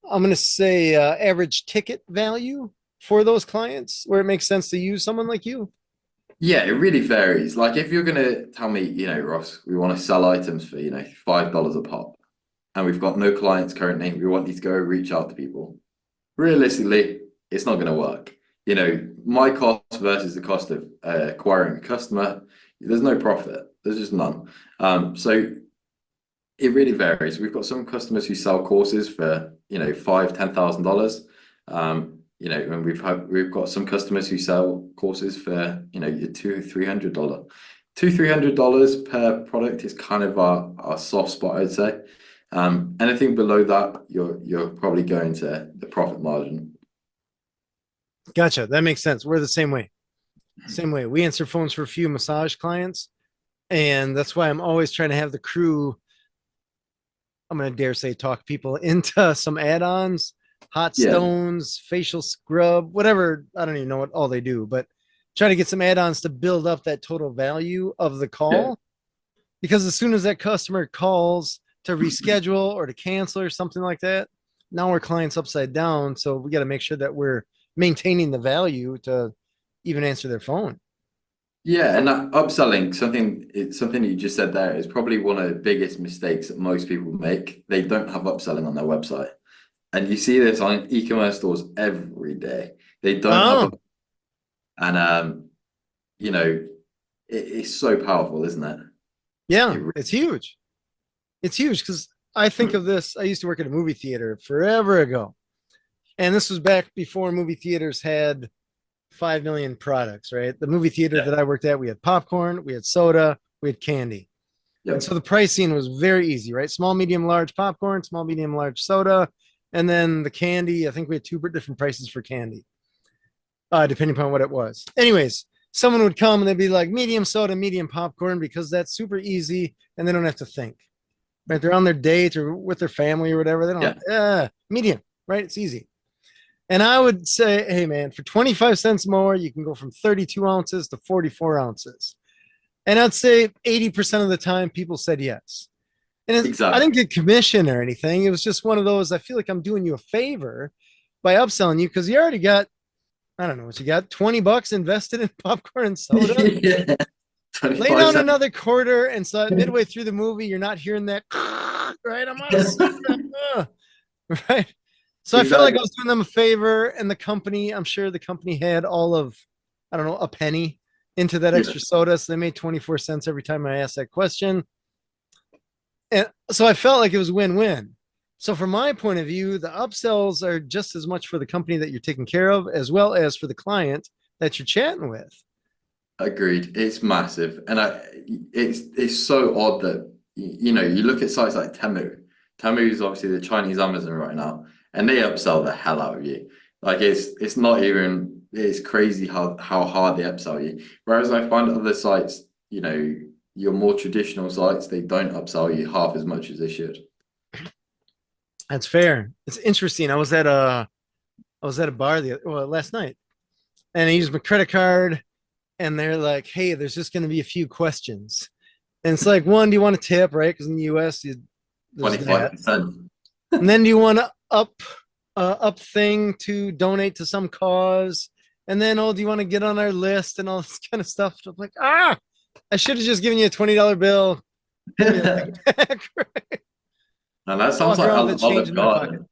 I'm going to say average ticket value for those clients where it makes sense to use someone like you? Yeah, it really varies. Like if you're gonna tell me, Ross, we want to sell items for, $5 a pop, and we've got no clients currently, we want you to go reach out to people. Realistically, it's not gonna work. My cost versus the cost of acquiring a customer, there's no profit. There's just none. So it really varies. We've got some customers who sell courses for, five, $10,000. And we've got some customers who sell courses for, your $200, $300. $200-300 per product is kind of our soft spot, I'd say. Anything below that, you're probably going to the profit margin. Gotcha. That makes sense. We're the same way. Same way. We answer phones for a few massage clients, and that's why I'm always trying to have the crew, I'm going to dare say, talk people into some add-ons, hot Yeah, stones, facial scrub, whatever. I don't even know what all they do, but try to get some add-ons to build up that total value of the yeah. call. Because as soon as that customer calls to reschedule or to cancel or something like that, now our client's upside down. So we got to make sure that we're maintaining the value to even answer their phone. Yeah, and that upselling, something you just said there is probably one of the biggest mistakes that most people make. They don't have upselling on their website. And you see this on e-commerce stores every day. They don't have Oh, a, and you know, it's so powerful, isn't it? yeah, It really, it's huge. It's huge because I think of this. I used to work at a movie theater forever ago. And this was back before movie theaters had 5 million products, right? The movie theater yeah, that I worked at, we had popcorn, we had soda, we had candy. And yep. so the pricing was very easy, right? Small, medium, large popcorn, small, medium, large soda. And then the candy, I think we had two different prices for candy, depending upon what it was. Anyways, someone would come and they'd be like, medium soda, medium popcorn, because that's super easy and they don't have to think, right? They're on their date or with their family or whatever. They Yeah. don't, medium, right? It's easy. And I would say, hey, man, for 25 cents more, you can go from 32 ounces to 44 ounces. And I'd say 80% of the time, people said yes. And I Exactly. didn't get commission or anything. It was just one of those, I feel like I'm doing you a favor by upselling you because you already got, I don't know what you got, $20 invested in popcorn and soda. Yeah. Lay 25 down cents. another quarter. And so midway through the movie, you're not hearing that, right? I'm out of soda. Right. So I felt like I Exactly. was doing them a favor, and the company, I'm sure the company had all of, I don't know, a penny into that Yeah. extra soda. So they made 24 cents every time I asked that question. And so I felt like it was win-win. So from my point of view, the upsells are just as much for the company that you're taking care of, as well as for the client that you're chatting with. Agreed. It's massive. And it's so odd that you look at sites like Temu. Temu is obviously the Chinese Amazon right now, and they upsell the hell out of you. Like it's not even it's crazy how hard they upsell you. Whereas I find other sites, your more traditional sites, they don't upsell you half as much as they should. That's fair. It's interesting. I was at a bar last night, and I used my credit card, and they're like, "Hey, there's just going to be a few questions." And it's like, one, do you want to tip, right? Because in the US, there's that. 25%. And then do you want to up thing to donate to some cause? And then, oh, do you want to get on our list and all this kind of stuff? I'm like, I should have just given you a $20 bill. Give me that thing back. Right? And that sounds Walk like around with a change Olive in my pocket. Garden.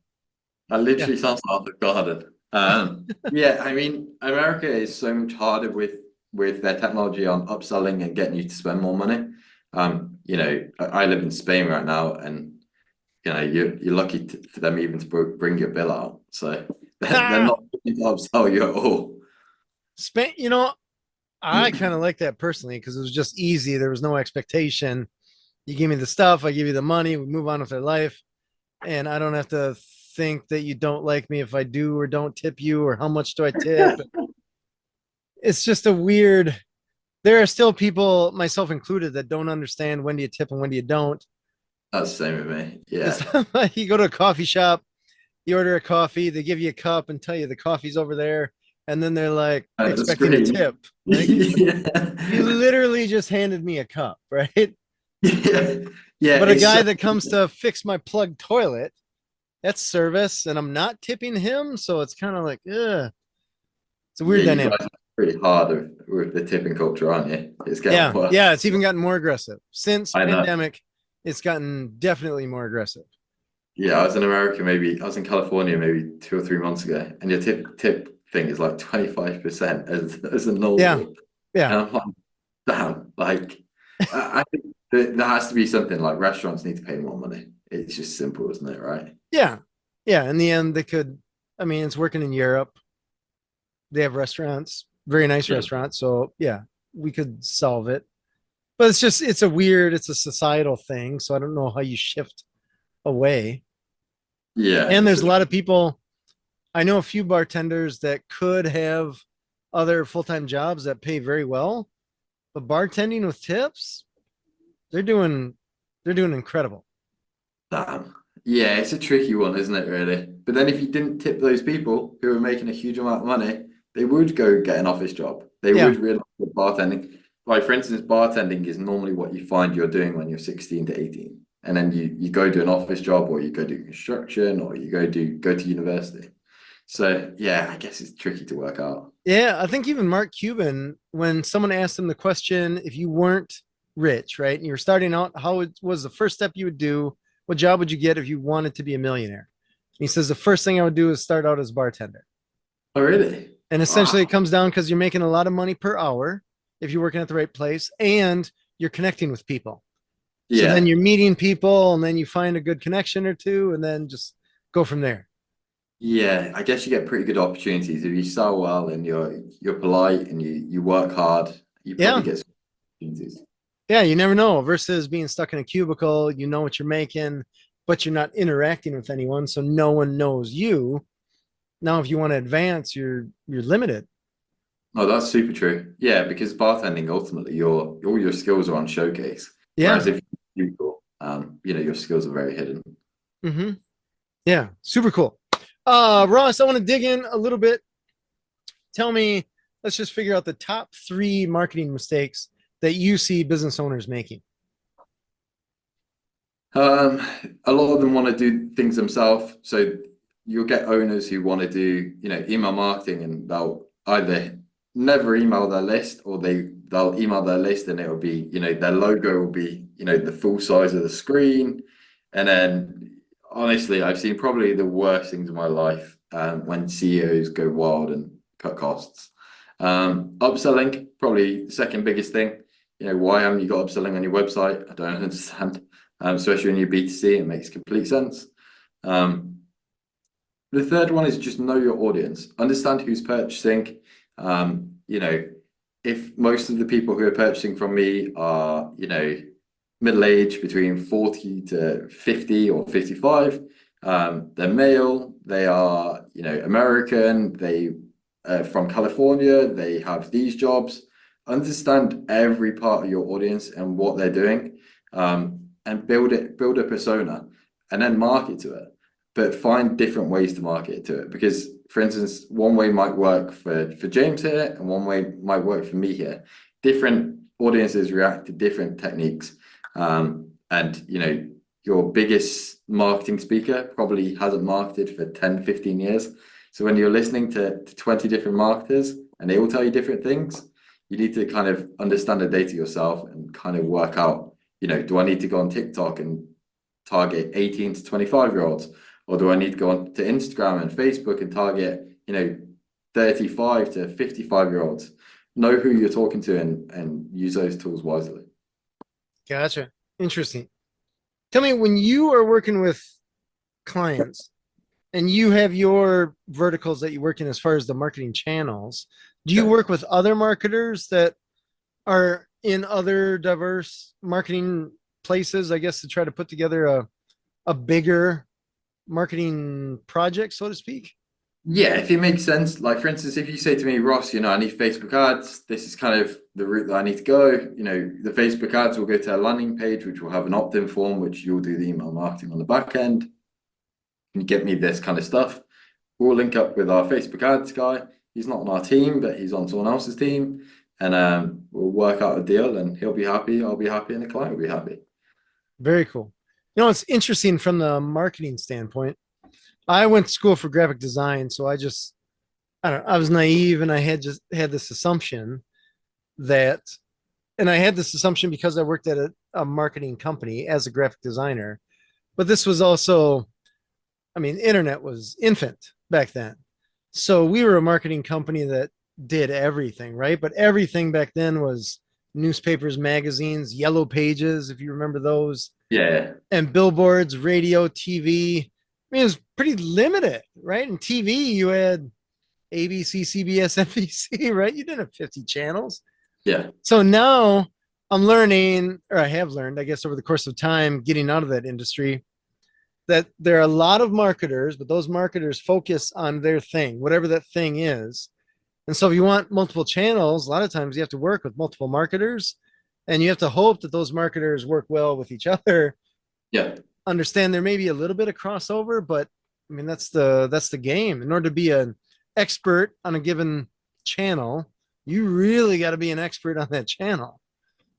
That Yeah. literally sounds like Olive Garden. Yeah, I mean, America is so much harder with their technology on upselling and getting you to spend more money. I live in Spain right now, and you're lucky for them even to bring your bill out. So they're Ah, not going to upsell you at all. Spain, I kind of like that personally because it was just easy. There was no expectation. You give me the stuff, I give you the money, we move on with our life. And I don't have to think that you don't like me if I do or don't tip you or how much do I tip. It's just a weird. There are still people, myself included, that don't understand when do you tip and when do you don't. That's the same with me. It's Yeah. like you go to a coffee shop, you order a coffee, they give you a cup and tell you the coffee's over there, and then they're like And the expecting a screen. tip. Like you Yeah. literally just handed me a cup, right? Yeah. Yeah, But a it's so guy that comes to fix my plugged toilet, that's service, and I'm not tipping him, so it's kind of like, it's a yeah, weird you dynamic. guys are pretty hard with the tipping culture, aren't you? It's getting Yeah, worse. yeah, it's even gotten more aggressive since I know. pandemic. It's gotten definitely more aggressive. Yeah, I was in America maybe I was in California maybe 2 or 3 months ago, and your tip thing is like 25% as a Yeah, normal. yeah, And I'm like, damn, like I think there has to be something like restaurants need to pay more money. It's just simple, isn't it, right? yeah, yeah. In the end, they could. I mean, it's working in Europe. They have restaurants, very nice Yeah. restaurants. So yeah, we could solve it. But it's a societal thing. So I don't know how you shift away. Yeah, And it's there's a a lot of people. I know a few bartenders that could have other full-time jobs that pay very well, but bartending with tips, they're doing they're doing incredible. damn. Yeah, it's a tricky one, isn't it, really? But then if you didn't tip those people who were making a huge amount of money, they would go get an office job. They Yeah. would realize that bartending, like for instance, bartending is normally what you find you're doing when you're 16 to 18. And then you go do an office job or you go do construction or you go to university. So yeah, I guess it's tricky to work out. Yeah, I think even Mark Cuban, when someone asked him the question, if you weren't rich, right, and you were starting out, was the first step you would do? What job would you get if you wanted to be a millionaire? And he says the first thing I would do is start out as bartender. Oh, really? And essentially, it Wow. comes down because you're making a lot of money per hour if you're working at the right place, and you're connecting with people. So then Yeah. you're meeting people, and then you find a good connection or two, and then just go from there. Yeah, I guess you get pretty good opportunities if you sell well and you're polite and you work hard, you probably Yeah. get some opportunities. Yeah, you never know. Versus being stuck in a cubicle, you know what you're making, but you're not interacting with anyone, so no one knows you. Now, if you want to advance, you're limited. Oh, that's super true. Yeah, because bartending ultimately your all your skills are on showcase. Yeah. Whereas if you people, your skills are very hidden. Hmm. Yeah. Super cool. Ross, I want to dig in a little bit. Tell me, let's just figure out the top three marketing mistakes that you see business owners making. Um, a lot of them want to do things themselves. So you'll get owners who want to do, email marketing and they'll either never email their list or they'll email their list and it'll be, their logo will be, the full size of the screen. And then honestly, I've seen probably the worst things in my life when CEOs go wild and cut costs. Upselling, probably the second biggest thing. Why haven't you got upselling on your website? I don't understand, especially when you B2C, it makes complete sense. Um, the third one is just know your audience, understand who's purchasing. If most of the people who are purchasing from me are, middle age between 40 to 50 or 55, they're male, they are, American, they from California, they have these jobs. Understand every part of your audience and what they're doing, and build a persona, and then market to it. But find different ways to market to it because, for instance, one way might work for James here, and one way might work for me here. Different audiences react to different techniques, and your biggest marketing speaker probably hasn't marketed for 10, 15 years. So when you're listening to 20 different marketers and they all tell you different things, you need to kind of understand the data yourself and kind of work out, do I need to go on TikTok and target 18 to 25-year-olds? Or do I need to go on to Instagram and Facebook and target, 35 to 55-year-olds? Know who you're talking to and use those tools wisely. Gotcha. Interesting. Tell me, when you are working with clients and you have your verticals that you work in as far as the marketing channels, do you Yeah. work with other marketers that are in other diverse marketing places, I guess, to try to put together a bigger marketing project, so to speak? Yeah, if it makes sense. Like for instance, if you say to me, Ross, I need Facebook ads, this is kind of the route that I need to go. The Facebook ads will go to a landing page, which will have an opt-in form, which you'll do the email marketing on the back end. And you get me this kind of stuff. We'll link up with our Facebook ads guy. He's not on our team, but he's on someone else's team. And we'll work out a deal and he'll be happy, I'll be happy, and the client will be happy. Very cool. It's interesting from the marketing standpoint. I went to school for graphic design, so I don't know, I was naive and I had this assumption that, and I had this assumption because I worked at a marketing company as a graphic designer, but this was also, I mean, internet was infant back then. So we were a marketing company that did everything, right? But everything back then was newspapers, magazines, yellow pages, if you remember those, Yeah. and billboards, radio, TV. I mean, it was pretty limited, right? And TV, you had ABC, CBS, NBC, right? You didn't have 50 channels. Yeah. So now I'm learning, or I have learned, I guess, over the course of time, getting out of that industry, that there are a lot of marketers, but those marketers focus on their thing, whatever that thing is. And so if you want multiple channels, a lot of times you have to work with multiple marketers, and you have to hope that those marketers work well with each other. Yeah. Understand there may be a little bit of crossover, but I mean, that's the game. In order to be an expert on a given channel, you really got to be an expert on that channel.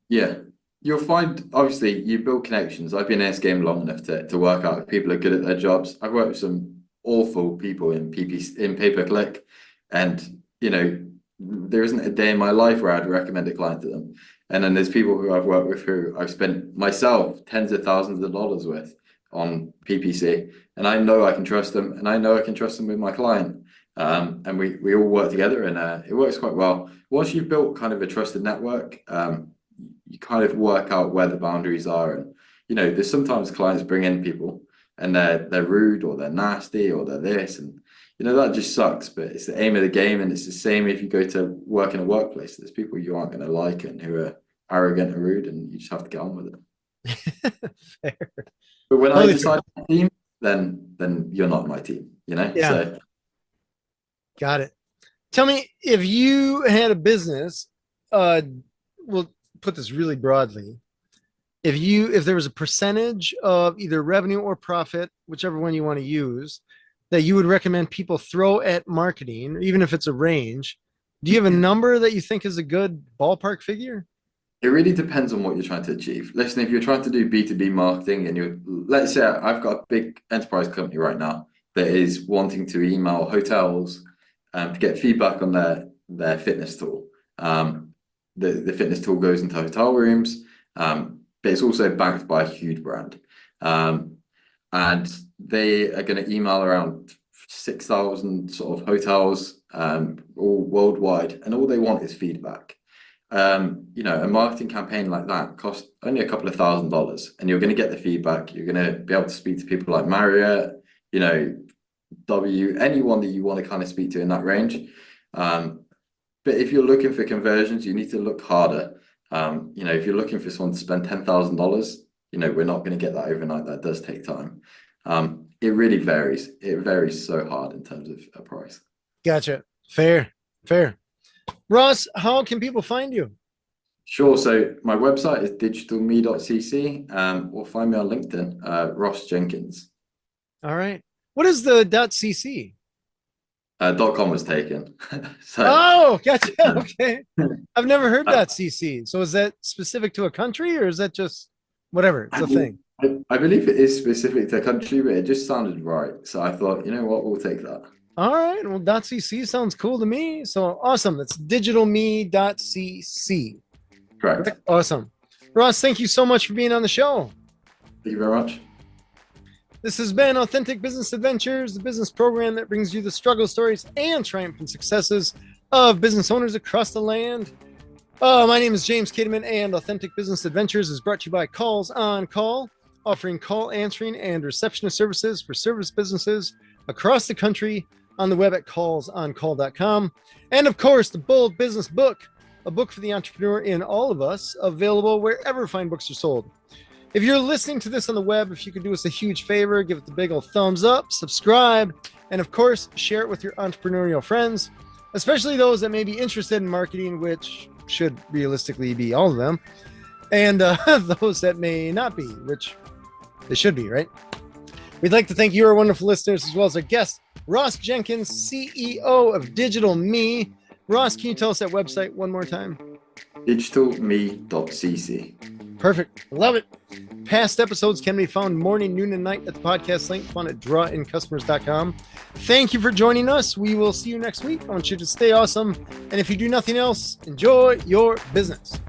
Yeah. You'll find, obviously, you build connections. I've been in this game long enough to work out if people are good at their jobs. I've worked with some awful people in pay-per-click, and there isn't a day in my life where I'd recommend a client to them. And then there's people who I've worked with who I've spent myself tens of thousands of dollars with on PPC, and I know I can trust them, and I know I can trust them with my client. And we all work together, and it works quite well. Once you've built kind of a trusted network, you kind of work out where the boundaries are. And there's sometimes clients bring in people and they're rude, or they're nasty, or they're this, and that just sucks. But it's the aim of the game, and it's the same if you go to work in a workplace. There's people you aren't going to like and who are arrogant and rude, and you just have to get on with it. Fair. But when Totally I decide my team, then you're not my team, Yeah. So Got it. Tell me, if you had a business, we'll put this really broadly. If there was a percentage of either revenue or profit, whichever one you want to use, that you would recommend people throw at marketing, even if it's a range, do you have a number that you think is a good ballpark figure? it really depends on what you're trying to achieve. Listen, if you're trying to do B2B marketing, and let's say I've got a big enterprise company right now that is wanting to email hotels to get feedback on their fitness tool. The fitness tool goes into hotel rooms, but it's also backed by a huge brand. And they are going to email around 6,000 sort of hotels, all worldwide, and all they want is feedback. A marketing campaign like that costs only a couple of $1,000s, and you're going to get the feedback. You're going to be able to speak to people like Marriott, anyone that you want to kind of speak to in that range. But if you're looking for conversions, you need to look harder. If you're looking for someone to spend $10,000, we're not going to get that overnight. That does take time. It really varies. It varies so hard in terms of a price. Gotcha. Fair. Ross, how can people find you? Sure. So my website is DigitalME.cc, or find me on LinkedIn, Ross Jenkins. All right. What is the .cc? .com was taken. Oh, gotcha. Okay. I've never heard .cc. So is that specific to a country, or is that just whatever? It's a thing. I believe it is specific to a country, but it just sounded right. So I thought, you know what, we'll take that. All right. Well, .cc sounds cool to me. So awesome. That's DigitalME.cc. Correct. Awesome. Ross, thank you so much for being on the show. Thank you very much. This has been Authentic Business Adventures, the business program that brings you the struggle stories and triumphant successes of business owners across the land. My name is James Kidman, and Authentic Business Adventures is brought to you by Calls on Call, offering call answering and receptionist services for service businesses across the country, on the web at callsoncall.com. And of course, the Bold Business Book, a book for the entrepreneur in all of us, available wherever fine books are sold. If you're listening to this on the web, if you could do us a huge favor, give it the big old thumbs up, subscribe, and of course, share it with your entrepreneurial friends, especially those that may be interested in marketing, which should realistically be all of them, and those that may not be, which they should be, right? We'd like to thank you, our wonderful listeners, as well as our guest, Ross Jenkins, CEO of DigitalMe. Ross, can you tell us that website one more time? DigitalME.cc. Perfect. Love it. Past episodes can be found morning, noon, and night at the podcast link found at drawincustomers.com. Thank you for joining us. We will see you next week. I want you to stay awesome. And if you do nothing else, enjoy your business.